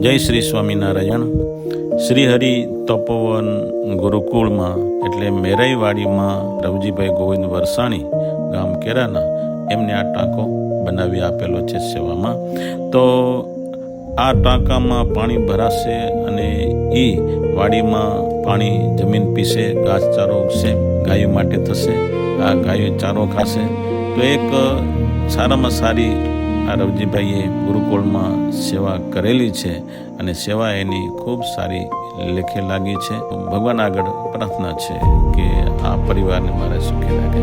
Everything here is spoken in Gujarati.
જય શ્રી સ્વામિનારાયણ. શ્રી હરિ તપોવન ગુરુકુળમાં એટલે મેરાઈવાડીમાં રવજીભાઈ ગોવિંદ વરસાણી ગામ કેરાના એમને આ ટાંકો બનાવી આપેલો છે સેવામાં. તો આ ટાંકામાં પાણી ભરાશે અને એ વાડીમાં પાણી જમીન પીશે, ઘાસચારો ઉગશે, ગાયો માટે થશે, આ ગાયો ચારો ખાશે. તો એક સારામાં સારી આ રવજીભાઈએ ગુરુકુળમાં સેવા કરેલી છે અને સેવા એની ખૂબ સારી લેખે લાગી છે. ભગવાન આગળ પ્રાર્થના છે કે આ પરિવારને મારે સુખી રાખે.